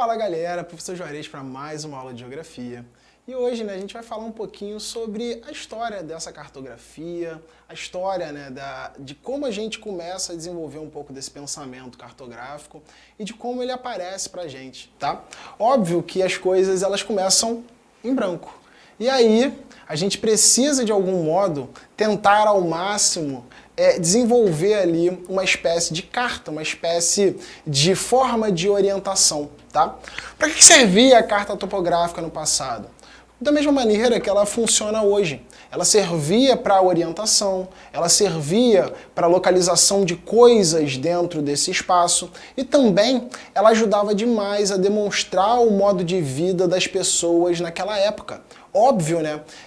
Fala galera, professor Juarez para mais uma aula de geografia. E hoje a gente vai falar um pouquinho sobre a história dessa cartografia, a história de como a gente começa a desenvolver um pouco desse pensamento cartográfico e de como ele aparece para a gente, tá? Óbvio que as coisas elas começam em branco. E aí a gente precisa de algum modo tentar ao máximo desenvolver ali uma espécie de carta, uma espécie de forma de orientação, tá? Para que servia a carta topográfica no passado? Da mesma maneira que ela funciona hoje. Ela servia para orientação, ela servia para localização de coisas dentro desse espaço e também ela ajudava demais a demonstrar o modo de vida das pessoas naquela época. Óbvio,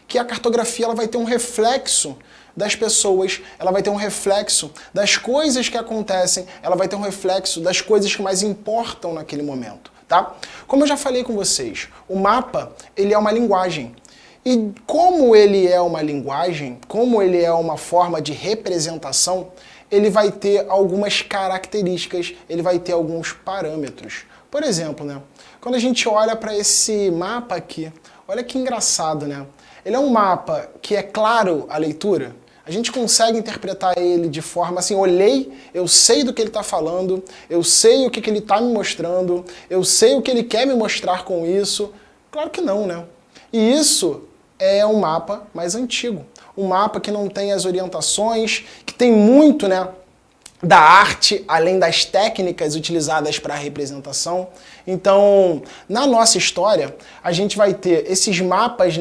que a cartografia ela vai ter um reflexo das pessoas, ela vai ter um reflexo das coisas que acontecem, ela vai ter um reflexo das coisas que mais importam naquele momento, tá? Como eu já falei com vocês, o mapa, ele é uma linguagem. E como ele é uma linguagem, como ele é uma forma de representação, ele vai ter algumas características, ele vai ter alguns parâmetros. Por exemplo, quando a gente olha para esse mapa aqui, olha que engraçado, Ele é um mapa que é claro a leitura. A gente consegue interpretar ele de forma assim, olhei, eu sei do que ele está falando, eu sei o que ele está me mostrando, eu sei o que ele quer me mostrar com isso. Claro que não, E isso é um mapa mais antigo. Um mapa que não tem as orientações, que tem muito, da arte, além das técnicas utilizadas para a representação. Então, na nossa história, a gente vai ter esses mapas,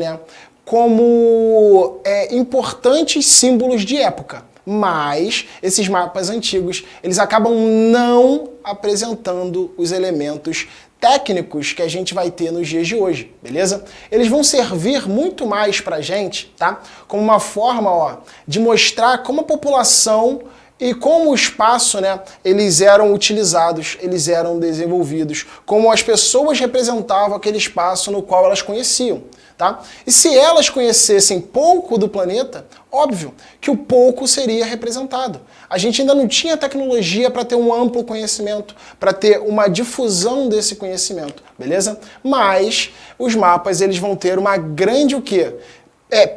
como importantes símbolos de época. Mas esses mapas antigos, eles acabam não apresentando os elementos técnicos que a gente vai ter nos dias de hoje, beleza? Eles vão servir muito mais pra gente, tá? Como uma forma, de mostrar como a população e como o espaço, eles eram utilizados, eles eram desenvolvidos, como as pessoas representavam aquele espaço no qual elas conheciam, tá? E se elas conhecessem pouco do planeta, óbvio que o pouco seria representado. A gente ainda não tinha tecnologia para ter um amplo conhecimento, para ter uma difusão desse conhecimento, beleza? Mas os mapas, eles vão ter uma grande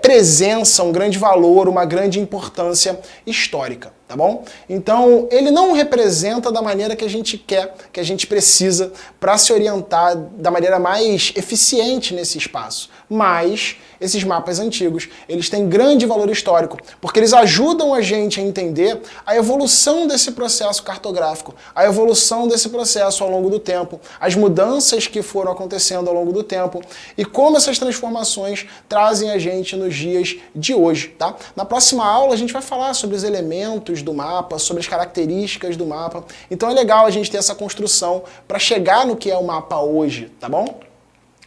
presença, um grande valor, uma grande importância histórica, tá bom? Então, ele não representa da maneira que a gente quer, que a gente precisa para se orientar da maneira mais eficiente nesse espaço. Mas esses mapas antigos, eles têm grande valor histórico, porque eles ajudam a gente a entender a evolução desse processo cartográfico, a evolução desse processo ao longo do tempo, as mudanças que foram acontecendo ao longo do tempo e como essas transformações trazem a gente nos dias de hoje, tá? Na próxima aula a gente vai falar sobre os elementos do mapa, sobre as características do mapa. Então é legal a gente ter essa construção para chegar no que é o mapa hoje, tá bom?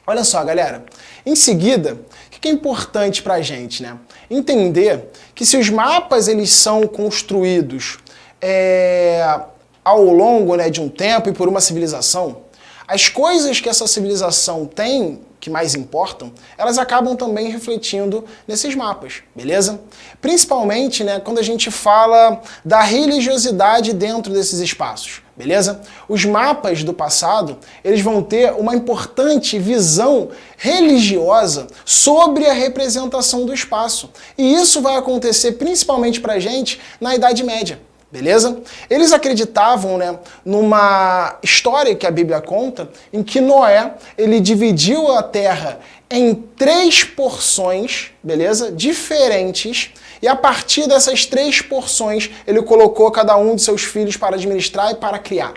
Olha só, galera. Em seguida, o que é importante para a gente, Entender que se os mapas eles são construídos ao longo de um tempo e por uma civilização, as coisas que essa civilização tem, que mais importam, elas acabam também refletindo nesses mapas, beleza? Principalmente, quando a gente fala da religiosidade dentro desses espaços, beleza? Os mapas do passado, eles vão ter uma importante visão religiosa sobre a representação do espaço. E isso vai acontecer principalmente pra gente na Idade Média. Beleza? Eles acreditavam, numa história que a Bíblia conta, em que Noé, ele dividiu a terra em 3 porções, beleza? Diferentes, e a partir dessas 3 porções, ele colocou cada um de seus filhos para administrar e para criar.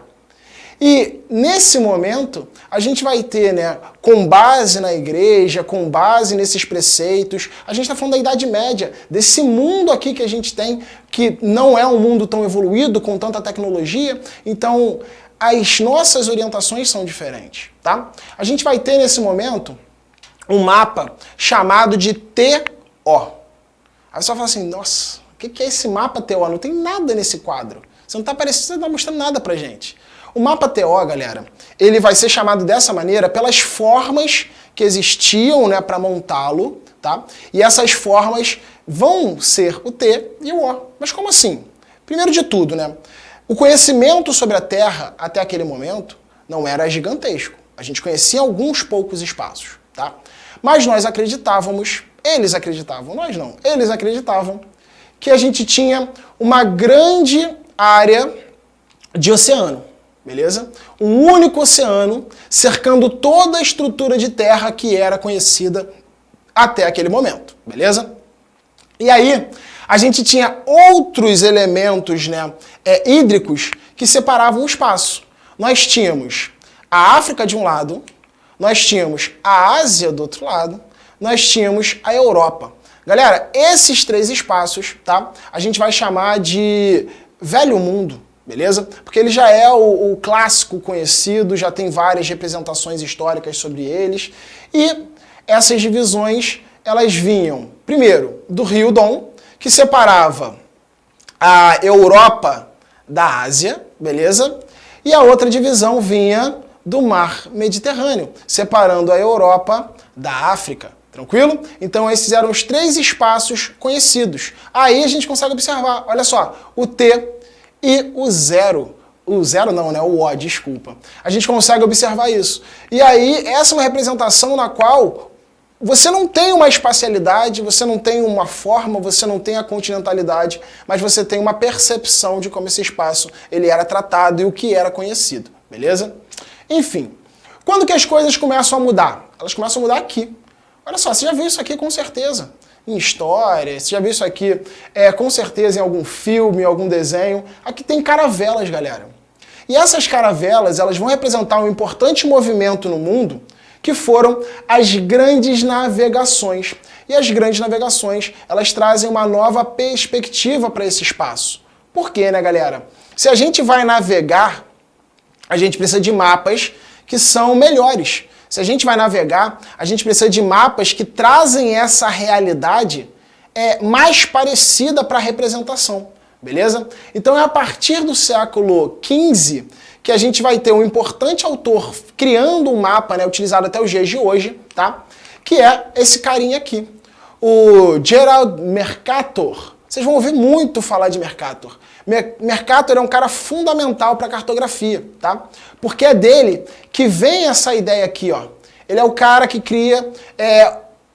E nesse momento, a gente vai ter, com base na igreja, com base nesses preceitos, a gente está falando da Idade Média, desse mundo aqui que a gente tem, que não é um mundo tão evoluído, com tanta tecnologia, então as nossas orientações são diferentes, tá? A gente vai ter nesse momento um mapa chamado de TO. Aí você vai falar assim, nossa, o que é esse mapa TO? Não tem nada nesse quadro. Você não está mostrando nada pra gente. O mapa TO, galera, ele vai ser chamado dessa maneira pelas formas que existiam, para montá-lo, tá? E essas formas vão ser o T e o O. Mas como assim? Primeiro de tudo, o conhecimento sobre a Terra até aquele momento não era gigantesco. A gente conhecia alguns poucos espaços, tá? Mas nós acreditávamos, eles acreditavam, nós não, eles acreditavam que a gente tinha uma grande área de oceano, beleza? Um único oceano cercando toda a estrutura de terra que era conhecida até aquele momento, beleza? E aí, a gente tinha outros elementos, né, hídricos que separavam o espaço. Nós tínhamos a África de um lado, nós tínhamos a Ásia do outro lado, nós tínhamos a Europa. Galera, esses três espaços, tá, a gente vai chamar de Velho Mundo, beleza? Porque ele já é o clássico conhecido, já tem várias representações históricas sobre eles, e essas divisões, elas vinham, primeiro, do Rio Dom, que separava a Europa da Ásia, beleza? E a outra divisão vinha do Mar Mediterrâneo, separando a Europa da África, tranquilo? Então esses eram os três espaços conhecidos. Aí a gente consegue observar, olha só, o T e o zero. O zero não, né? O O, desculpa. A gente consegue observar isso. E aí essa é uma representação na qual você não tem uma espacialidade, você não tem uma forma, você não tem a continentalidade, mas você tem uma percepção de como esse espaço ele era tratado e o que era conhecido, beleza? Enfim, quando que as coisas começam a mudar? Elas começam a mudar aqui. Olha só, você já viu isso aqui com certeza. Em história, você já viu isso aqui com certeza em algum filme, em algum desenho. Aqui tem caravelas, galera. E essas caravelas, elas vão representar um importante movimento no mundo, que foram as grandes navegações. E as grandes navegações, elas trazem uma nova perspectiva para esse espaço. Por quê, né, galera? Se a gente vai navegar, a gente precisa de mapas que são melhores. Se a gente vai navegar, a gente precisa de mapas que trazem essa realidade mais parecida para a representação, beleza? Então é a partir do século XV que a gente vai ter um importante autor criando um mapa, né, utilizado até os dias de hoje, tá? Que é esse carinha aqui, o Gerald Mercator. Vocês vão ouvir muito falar de Mercator. Mercator é um cara fundamental para a cartografia, tá? Porque é dele que vem essa ideia aqui, ó. Ele é o cara que cria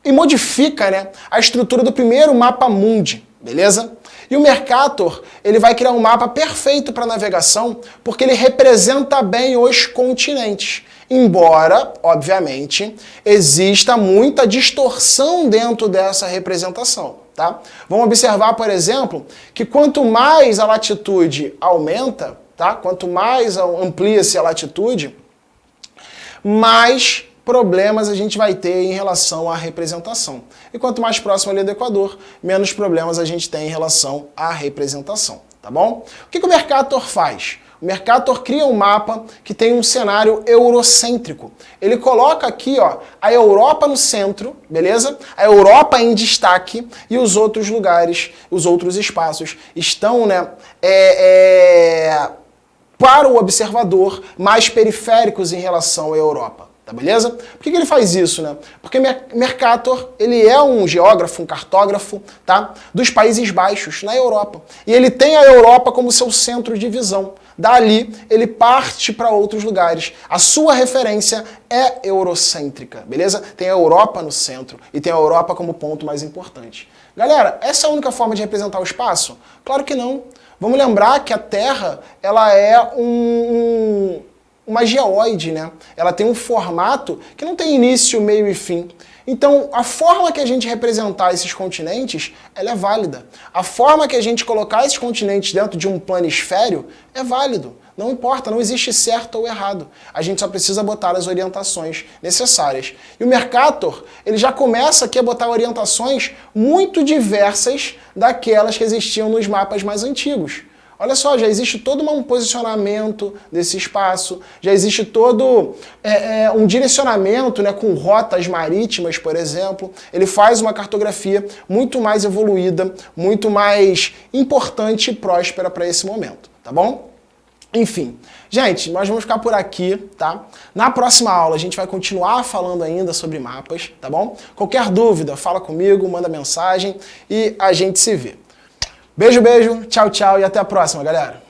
e modifica, né, a estrutura do primeiro mapa mundi, beleza? E o Mercator, ele vai criar um mapa perfeito para navegação, porque ele representa bem os continentes. Embora, obviamente, exista muita distorção dentro dessa representação, tá? Vamos observar, por exemplo, que quanto mais a latitude aumenta, tá? Quanto mais amplia-se a latitude, mais problemas a gente vai ter em relação à representação. E quanto mais próximo ali do Equador, menos problemas a gente tem em relação à representação, tá bom? O que o Mercator faz? O Mercator cria um mapa que tem um cenário eurocêntrico. Ele coloca aqui, ó, a Europa no centro, beleza? A Europa em destaque e os outros lugares, os outros espaços estão, né, para o observador mais periféricos em relação à Europa. Tá, beleza? Por que ele faz isso, né? Porque Mercator, ele é um geógrafo, um cartógrafo, tá? Dos Países Baixos, na Europa. E ele tem a Europa como seu centro de visão. Dali, ele parte para outros lugares. A sua referência é eurocêntrica, beleza? Tem a Europa no centro e tem a Europa como ponto mais importante. Galera, essa é a única forma de representar o espaço? Claro que não. Vamos lembrar que a Terra, ela é uma geóide, né? Ela tem um formato que não tem início, meio e fim. Então, a forma que a gente representar esses continentes, ela é válida. A forma que a gente colocar esses continentes dentro de um planisfério é válido. Não importa, não existe certo ou errado. A gente só precisa botar as orientações necessárias. E o Mercator, ele já começa aqui a botar orientações muito diversas daquelas que existiam nos mapas mais antigos. Olha só, já existe todo um posicionamento desse espaço, já existe todo um direcionamento, né, com rotas marítimas, por exemplo. Ele faz uma cartografia muito mais evoluída, muito mais importante e próspera para esse momento, tá bom? Enfim, gente, nós vamos ficar por aqui, tá? Na próxima aula a gente vai continuar falando ainda sobre mapas, tá bom? Qualquer dúvida, fala comigo, manda mensagem e a gente se vê. Beijo, beijo, tchau, tchau e até a próxima, galera.